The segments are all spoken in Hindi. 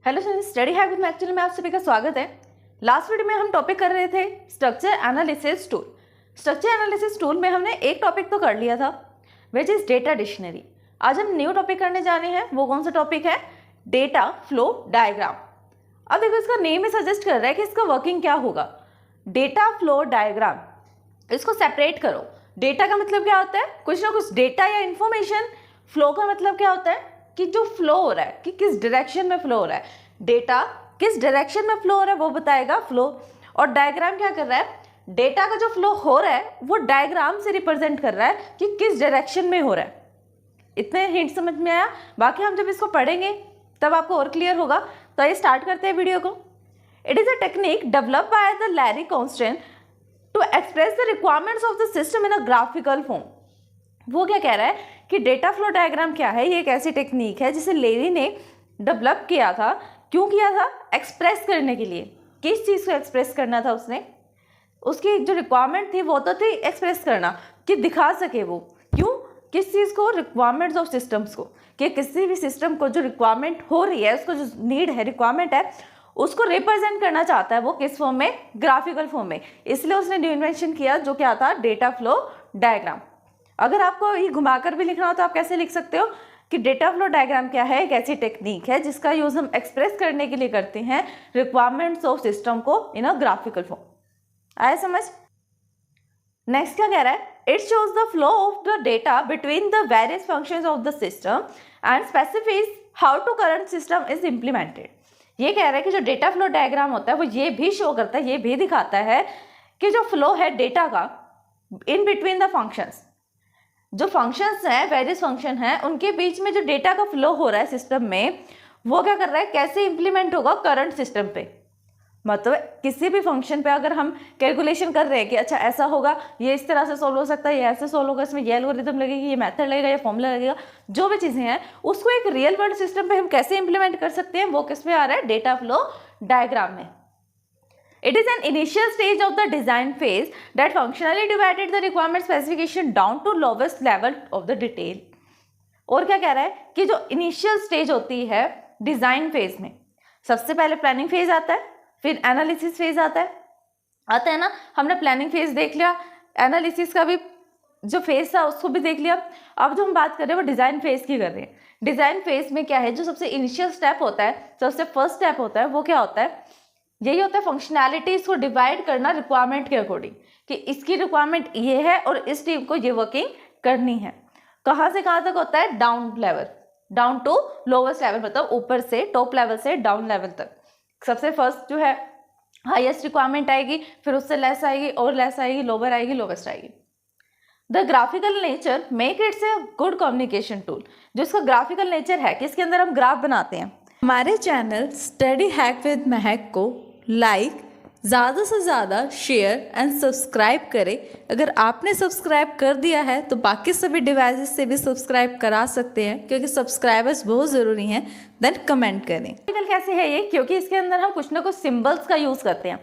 Hello students, study hack with मैक्चुअली में आप सभी का स्वागत है। लास्ट वीडियो में हम टॉपिक कर रहे थे structure analysis tool. Structure analysis tool में हमने एक टॉपिक तो कर लिया था विच इज डेटा डिक्शनरी। आज हम न्यू टॉपिक करने जा रहे हैं। वो कौन सा टॉपिक है? Data flow diagram. अब देखो, इसका नेम ही सजेस्ट कर रहा है कि इसका वर्किंग क्या होगा। डेटा फ्लो डायग्राम, इसको सेपरेट करो। डेटा का मतलब क्या होता है? कुछ ना कुछ डेटा या इंफॉर्मेशन। फ्लो का मतलब क्या होता है कि जो फ्लो हो रहा है, कि किस डायरेक्शन में फ्लो हो रहा है। डेटा किस डायरेक्शन में फ्लो हो रहा है वो बताएगा फ्लो। और डायग्राम क्या कर रहा है? डेटा का जो फ्लो हो रहा है वो डायग्राम से रिप्रेजेंट कर रहा है कि किस डायरेक्शन में हो रहा है। इतने हिंट समझ में आया? बाकी हम जब इसको पढ़ेंगे तब आपको और क्लियर होगा। तो ये स्टार्ट करते हैं वीडियो को। It is a technique developed by the Larry Constant to express the requirements of the system in a graphical form. वो क्या कह रहा है कि डेटा फ्लो डायग्राम क्या है? ये एक ऐसी टेक्निक है जिसे लेरी ने डेवलप किया था। क्यों किया था? एक्सप्रेस करने के लिए। किस चीज़ को एक्सप्रेस करना था उसने? उसकी जो रिक्वायरमेंट थी वो तो थी एक्सप्रेस करना, कि दिखा सके वो। क्यों? किस चीज़ को? रिक्वायरमेंट्स ऑफ सिस्टम्स को, कि किसी भी सिस्टम को जो रिक्वायरमेंट हो रही है, उसको जो नीड है, रिक्वायरमेंट है, उसको रिप्रेजेंट करना चाहता है वो। किस फॉर्म में? ग्राफिकल फॉर्म में। इसलिए उसने न्यू इन्वेंशन किया जो क्या था? Data flow diagram. अगर आपको ये घुमाकर भी लिखना हो तो आप कैसे लिख सकते हो कि डेटा फ्लो डायग्राम क्या है? एक ऐसी टेक्निक है जिसका यूज हम एक्सप्रेस करने के लिए करते हैं रिक्वायरमेंट्स ऑफ सिस्टम को इन अ ग्राफिकल फॉर्म। आया समझ? नेक्स्ट क्या कह रहा है? It shows the flow of the data between the various functions of the system and specifies how to current system is implemented. ये कह रहा है कि जो डेटा फ्लो डायग्राम होता है वो ये भी शो करता है, ये भी दिखाता है कि जो फ्लो है डेटा का इन बिटवीन द फंक्शंस, जो फंक्शंस हैं, वेरियस फंक्शन हैं, उनके बीच में जो डेटा का फ्लो हो रहा है सिस्टम में, वो क्या कर रहा है? कैसे इंप्लीमेंट होगा करंट सिस्टम पे। मतलब किसी भी फंक्शन पे अगर हम कैलकुलेशन कर रहे हैं कि अच्छा ऐसा होगा, ये इस तरह से सोल्व हो सकता है, ये ऐसे सोल्व होगा, इसमें ये एल्गोरिथम लगेगी, ये मेथड लगेगा, ये फॉर्मूला लगेगा, जो भी चीज़ें हैं उसको एक रियल वर्ल्ड सिस्टम पे हम कैसे इंप्लीमेंट कर सकते हैं, वो किस में आ रहा है? डेटा फ्लो डायग्राम में। It is an initial stage of the design phase that functionally divided the requirement specification down to lowest level of the detail. और क्या कह रहा है कि जो इनिशियल स्टेज होती है डिजाइन फेज में, सबसे पहले प्लानिंग फेज आता है, फिर एनालिसिस फेज आता है ना। हमने प्लानिंग फेज देख लिया, एनालिसिस का भी जो फेज था उसको भी देख लिया। अब जो हम बात कर रहे हैं वो डिजाइन फेज की कर रहे हैं। डिजाइन फेज में क्या है? जो सबसे इनिशियल स्टेप होता है, सबसे फर्स्ट स्टेप होता है, वो क्या होता है? यही होता है फंक्शनैलिटीज को डिवाइड करना रिक्वायरमेंट के अकॉर्डिंग, कि इसकी रिक्वायरमेंट ये है और इस टीम को ये वर्किंग करनी है। कहाँ से कहाँ तक होता है? Down level, down to lowest level, मतलब ऊपर से टॉप लेवल से डाउन लेवल तक। सबसे फर्स्ट जो है हाईएस्ट रिक्वायरमेंट आएगी, फिर उससे लेस आएगी और लेस आएगी, लोअर आएगी, लोवेस्ट आएगी। The graphical nature make it's a good communication tool. जो इसका ग्राफिकल नेचर है कि इसके अंदर हम ग्राफ बनाते हैं। हमारे चैनल स्टडी हैक विद महक को लाइक, ज़्यादा से ज़्यादा शेयर एंड सब्सक्राइब करें। अगर आपने सब्सक्राइब कर दिया है तो बाकी सभी डिवाइसेस से भी सब्सक्राइब करा सकते हैं, क्योंकि सब्सक्राइबर्स बहुत ज़रूरी हैं। देन कमेंट करें। ग्राफिकल कैसे है ये? क्योंकि इसके अंदर हम कुछ ना कुछ सिंबल्स का यूज़ करते हैं।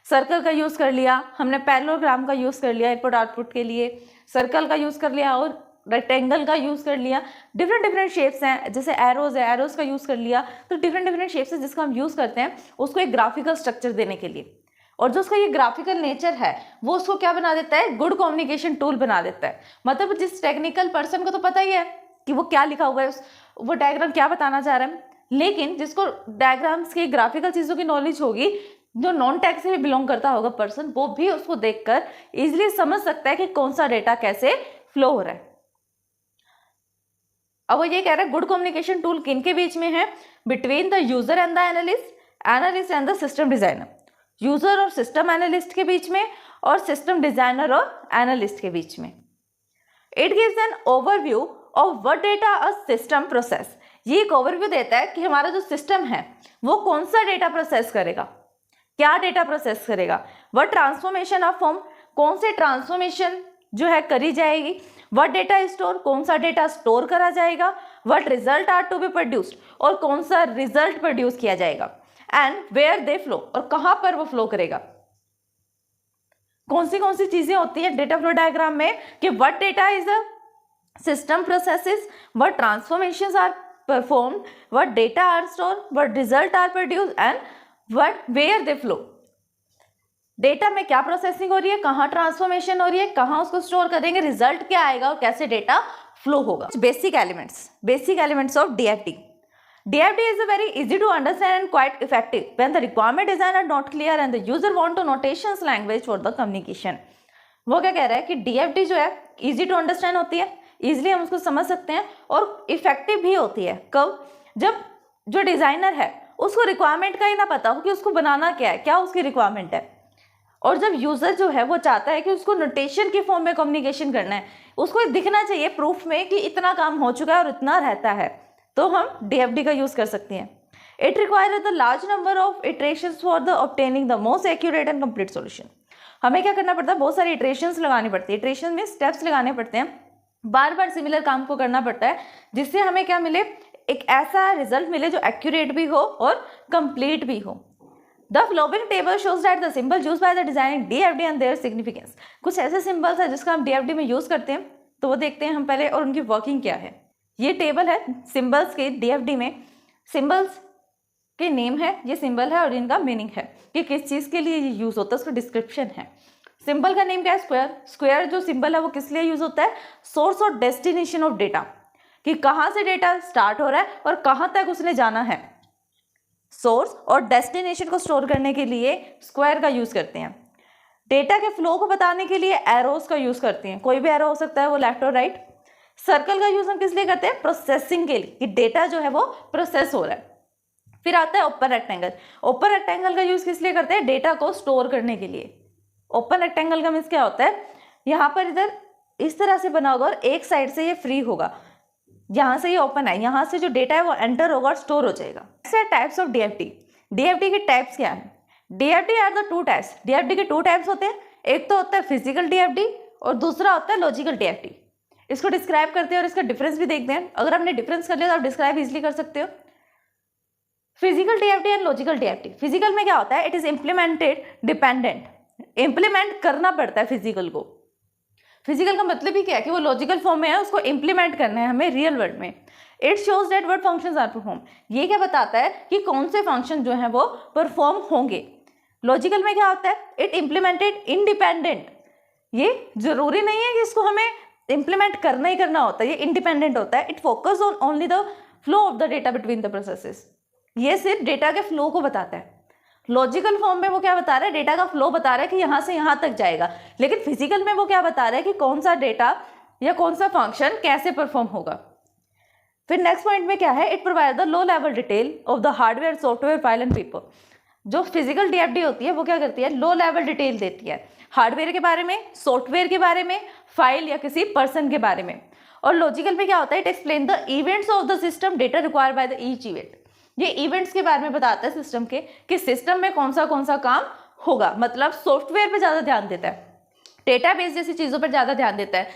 सर्कल का यूज़ कर लिया हमने, पैरेललोग्राम का यूज़ कर लिया इनपुट आउटपुट के लिए, सर्कल का यूज़ कर लिया और रेक्टेंगल का यूज़ कर लिया। डिफरेंट शेप्स हैं, जैसे एरोज है, एरोज का यूज़ कर लिया। तो डिफरेंट शेप्स है जिसका हम यूज़ करते हैं उसको एक ग्राफिकल स्ट्रक्चर देने के लिए। और जो उसका ये ग्राफिकल नेचर है वो उसको क्या बना देता है? गुड कम्युनिकेशन टूल बना देता है। मतलब जिस टेक्निकल पर्सन को तो पता ही है कि वो क्या लिखा हुआ है, वो डायग्राम क्या बताना चाह रहा है, लेकिन जिसको डायग्राम्स की ग्राफिकल चीज़ों की नॉलेज होगी, जो नॉन टेक से भी बिलोंग करता होगा पर्सन, वो भी उसको देखकर इजिली समझ सकता है कि कौन सा डेटा कैसे फ्लो हो रहा है। अब वो ये कह रहा है गुड कम्युनिकेशन टूल किन के बीच में है? Between the user and the analyst and the system designer. User और सिस्टम एनालिस्ट के बीच में, और सिस्टम डिजाइनर और एनालिस्ट के बीच में। It gives an overview of what data a system process. ये एक ओवरव्यू देता है कि हमारा जो सिस्टम है वो कौन सा डेटा प्रोसेस करेगा, क्या डेटा प्रोसेस करेगा। व्हाट ट्रांसफॉर्मेशन ऑफ फॉर्म, कौन से ट्रांसफॉर्मेशन जो है करी जाएगी। व्हाट डेटा स्टोर, कौन सा डेटा स्टोर करा जाएगा। What result are to be produced, और कौन सा रिजल्ट प्रोड्यूस किया जाएगा। एंड वेयर दे फ्लो, और कहां पर वो फ्लो करेगा। कौन सी चीजें होती है डेटा फ्लो डायग्राम में, कि what data is a system processes, what transformations are performed, what data are stored, what result are produced and where they flow. Data में क्या प्रोसेसिंग हो रही है, कहाँ ट्रांसफॉर्मेशन हो रही है, कहाँ उसको स्टोर करेंगे, रिजल्ट क्या आएगा और कैसे डेटा फ्लो होगा. Basic elements of DFD. DFD is a very easy to understand and quite effective when the requirement design are not clear and the user want to notations language for the communication. वो क्या कह रहा है कि DFD जो है easy to understand होती है, easily हम उसको समझ सकते हैं और इफेक्टिव भी होती है. कब? जब जो डिजाइनर है उसको रिक्वायरमेंट का ही ना पता हो कि उसको बनाना क्या है, क्या उसकी रिक्वायरमेंट है, और जब यूजर जो है वो चाहता है कि उसको नोटेशन के फॉर्म में कम्युनिकेशन करना है, उसको दिखना चाहिए प्रूफ में कि इतना काम हो चुका है और इतना रहता है, तो हम DFD का यूज कर सकते हैं. It requires the large number of iterations for the obtaining the most accurate and complete solution. हमें क्या करना पड़ता है, बहुत सारी इटरेशंस लगानी पड़ती है. इटरेशन में स्टेप्स लगाने पड़ते हैं, बार बार सिमिलर काम को करना पड़ता है, जिससे हमें क्या मिले, एक ऐसा रिजल्ट मिले जो एक्यूरेट भी हो और कंप्लीट भी हो. The following table shows that the symbol used by the designing DFD and their significance. कुछ ऐसे सिंबल्स है जिसका हम DFD में यूज करते हैं, तो वो देखते हैं हम पहले और उनकी वर्किंग क्या है. ये टेबल है सिंबल्स के DFD में. सिंबल्स के नेम है, ये सिंबल है और इनका मीनिंग है कि किस चीज़ के लिए ये यूज होता है, उसका डिस्क्रिप्शन है. सिंबल का नेम क्या है, स्क्वायर. स्क्वायर जो सिंबल है वो किस लिए यूज होता है, सोर्स और डेस्टिनेशन ऑफ डेटा, कि कहाँ से डेटा स्टार्ट हो रहा है और कहाँ तक उसने जाना है. सोर्स और डेस्टिनेशन को स्टोर करने के लिए स्क्वायर का यूज करते हैं. डेटा के फ्लो को बताने के लिए एरोस का यूज करते हैं, कोई भी एरो हो सकता है, वो लेफ्ट और राइट. सर्कल का यूज हम किस लिए करते हैं, प्रोसेसिंग के लिए, कि डेटा जो है वो प्रोसेस हो रहा है. फिर आता है ओपन रेक्टेंगल. ओपन रेक्टेंगल का यूज किस लिए करते हैं, डेटा को स्टोर करने के लिए. ओपन रेक्टेंगल का मीन्स क्या होता है, यहाँ पर इधर इस तरह से बना होगा और एक साइड से ये फ्री होगा, यहाँ से ये ओपन है, यहाँ से जो डेटा है वो एंटर होगा और स्टोर हो जाएगा. Types of DFD. DFD के टाइप्स क्या है, DFD are the two types. DFD के 2 टाइप्स होते हैं, एक तो होता है फिजिकल DFD और दूसरा होता है लॉजिकल DFD. इसको डिस्क्राइब करते हैं और इसका डिफरेंस भी देखते हैं. अगर आपने डिफरेंस कर लिया तो आप डिस्क्राइब इजिली कर सकते हो. Physical DFD and logical DFD. Physical में क्या होता है, it is implemented dependent. Implement करना पड़ता है फिजिकल को. फिजिकल का मतलब ही क्या है कि वो लॉजिकल फॉर्म में है, उसको इम्प्लीमेंट करना है हमें रियल वर्ल्ड में. It shows that what functions are perform. ये क्या बताता है कि कौन से फंक्शन जो है वो परफॉर्म होंगे. लॉजिकल में क्या होता है, इट इम्प्लीमेंटेड इंडिपेंडेंट. ये जरूरी नहीं है कि इसको हमें इम्प्लीमेंट करना ही करना होता है, ये इंडिपेंडेंट होता है. It focus on only the flow of the data between the processes. ये सिर्फ डेटा के फ्लो को बताता है. लॉजिकल फॉर्म में वो क्या बता रहा है, डेटा का फ्लो बता रहा है कि यहाँ से यहाँ तक जाएगा. लेकिन फिजिकल में वो क्या बता रहा है कि कौन सा डेटा या कौन सा फंक्शन कैसे परफॉर्म होगा. फिर नेक्स्ट पॉइंट में क्या है, it provide the low level detail of the hardware, software, file and paper. जो फिजिकल DFD होती है वो क्या करती है, लो लेवल डिटेल देती है हार्डवेयर के बारे में, सॉफ्टवेयर के बारे में, फाइल या किसी पर्सन के बारे में. और लॉजिकल में क्या होता है, it explain the events of the system, data required by the each event. ये इवेंट्स के बारे में बताता है सिस्टम के, कि सिस्टम में कौन सा काम होगा. मतलब सॉफ्टवेयर पे ज़्यादा ध्यान देता है, डेटाबेस जैसी चीज़ों पर ज़्यादा ध्यान देता है,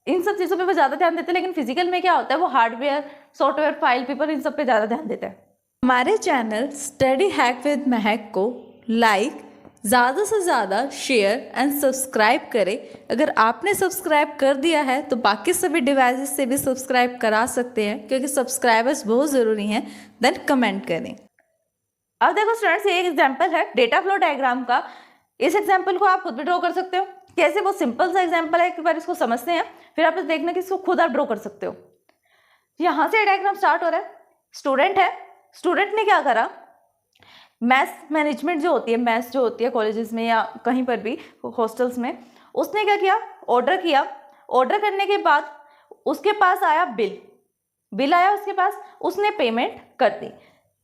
इन सब चीज़ों पे वो ज़्यादा ध्यान देते हैं. लेकिन फिजिकल में क्या होता है, वो हार्डवेयर, सॉफ्टवेयर, फाइल, पेपर, इन सब पे ज़्यादा ध्यान देता है. हमारे चैनल स्टडी हैक विद महक को लाइक, ज़्यादा से ज़्यादा शेयर एंड सब्सक्राइब करें. अगर आपने सब्सक्राइब कर दिया है तो बाकी सभी डिवाइसेस से भी सब्सक्राइब करा सकते हैं, क्योंकि सब्सक्राइबर्स बहुत ज़रूरी हैं. देन कमेंट करें. अब देखो स्टूडेंट्स, ये एक एग्जाम्पल है डेटा फ्लो डायग्राम का. इस एग्जाम्पल को आप खुद भी ड्रॉ कर सकते हो. कैसे, वो सिंपल सा एग्जाम्पल है, एक बार इसको समझते हैं, फिर आप देखना कि इसको खुद आप ड्रॉ कर सकते हो. यहाँ से डायग्राम स्टार्ट हो रहा है. स्टूडेंट है, स्टूडेंट ने क्या करा, मैथ्स मैनेजमेंट जो होती है, मैथ्स जो होती है कॉलेजेस में या कहीं पर भी हॉस्टल्स में, उसने क्या किया, ऑर्डर किया. ऑर्डर करने के बाद उसके पास आया बिल आया उसके पास, उसने पेमेंट कर दी.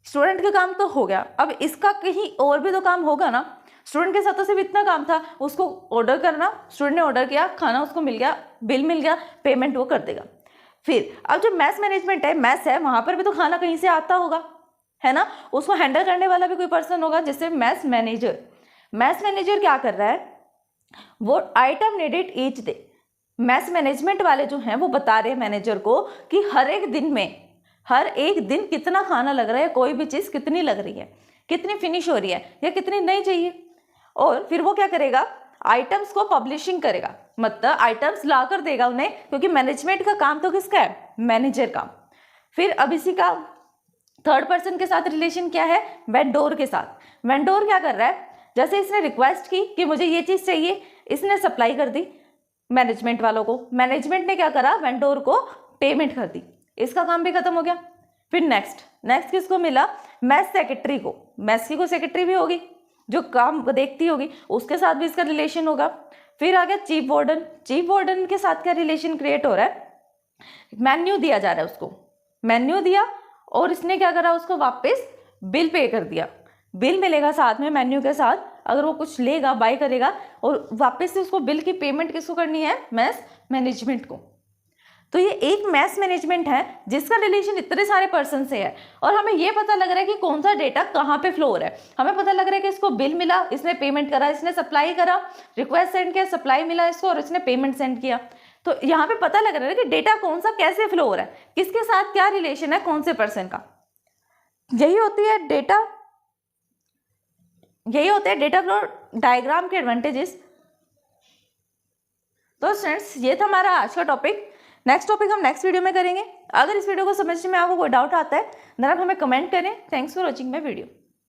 स्टूडेंट का काम तो हो गया. अब इसका कहीं और भी तो काम होगा ना. स्टूडेंट के साथ तो सिर्फ इतना काम था, उसको ऑर्डर करना. स्टूडेंट ने ऑर्डर किया, खाना उसको मिल गया, बिल मिल गया, पेमेंट वो कर देगा. फिर अब जो मैथ्स मैनेजमेंट है, मैथ्स है, वहाँ पर भी तो खाना कहीं से आता होगा, है ना. उसको हैंडल करने वाला भी कोई पर्सन होगा, जैसे मैथ्स मैनेजर क्या कर रहा है, वो item needed each day. Maths management वाले जो हैं वो बता रहे हैं मैनेजर को कि हर एक दिन कितना खाना लग रहा है, कोई भी चीज़ कितनी लग रही है, कितनी फिनिश हो रही है या कितनी नहीं चाहिए. और फिर वो क्या करेगा, आइटम्स को पब्लिशिंग करेगा, मतलब आइटम्स ला कर देगा उन्हें, क्योंकि मैनेजमेंट का काम तो किसका है, मैनेजर का. फिर अब इसी का थर्ड पर्सन के साथ रिलेशन क्या है, वेंडोर के साथ। वेंडोर क्या कर रहा है, जैसे इसने रिक्वेस्ट की कि मुझे ये चीज़ चाहिए, इसने सप्लाई कर दी मैनेजमेंट वालों को, मैनेजमेंट ने क्या करा, वेंडोर को पेमेंट कर दी, इसका काम भी खत्म हो गया। फिर नेक्स्ट किसको मिला, मैस सेक्रेटरी को। मैस की को सेक्रेटरी भी होगी जो काम देखती होगी, उसके साथ भी इसका रिलेशन होगा। फिर आ गया चीफ वार्डन। चीफ वार्डन के साथ क्या रिलेशन क्रिएट हो रहा है, मेन्यू दिया जा रहा है उसको, मेन्यू दिया और इसने क्या करा, उसको वापस बिल पे कर दिया। बिल मिलेगा साथ में मेन्यू के साथ, अगर वो कुछ लेगा बाय करेगा, और वापस से उसको बिल की पेमेंट किसको करनी है, मैस मैनेजमेंट को। तो ये एक मैस मैनेजमेंट है जिसका रिलेशन इतने सारे पर्सन से है, और हमें ये पता लग रहा है कि कौन सा डेटा कहाँ पे फ्लो हो रहा है। हमें पता लग रहा है कि इसको बिल मिला, इसने पेमेंट करा, इसने सप्लाई करा, रिक्वेस्ट सेंड किया, सप्लाई मिला इसको और इसने पेमेंट सेंड किया। तो यहाँ पे पता लग रहा है कि डेटा कौन सा कैसे फ्लो हो रहा है, किसके साथ क्या रिलेशन है, कौन से पर्सन का। यही होती है डेटा फ्लो डायग्राम के एडवांटेजेस। तो स्टूडेंट्स, ये था हमारा आज का टॉपिक। नेक्स्ट टॉपिक हम नेक्स्ट वीडियो में करेंगे। अगर इस वीडियो को समझने में आपको कोई डाउट आता है देन आप हमें कमेंट करें। Thanks for watching my video.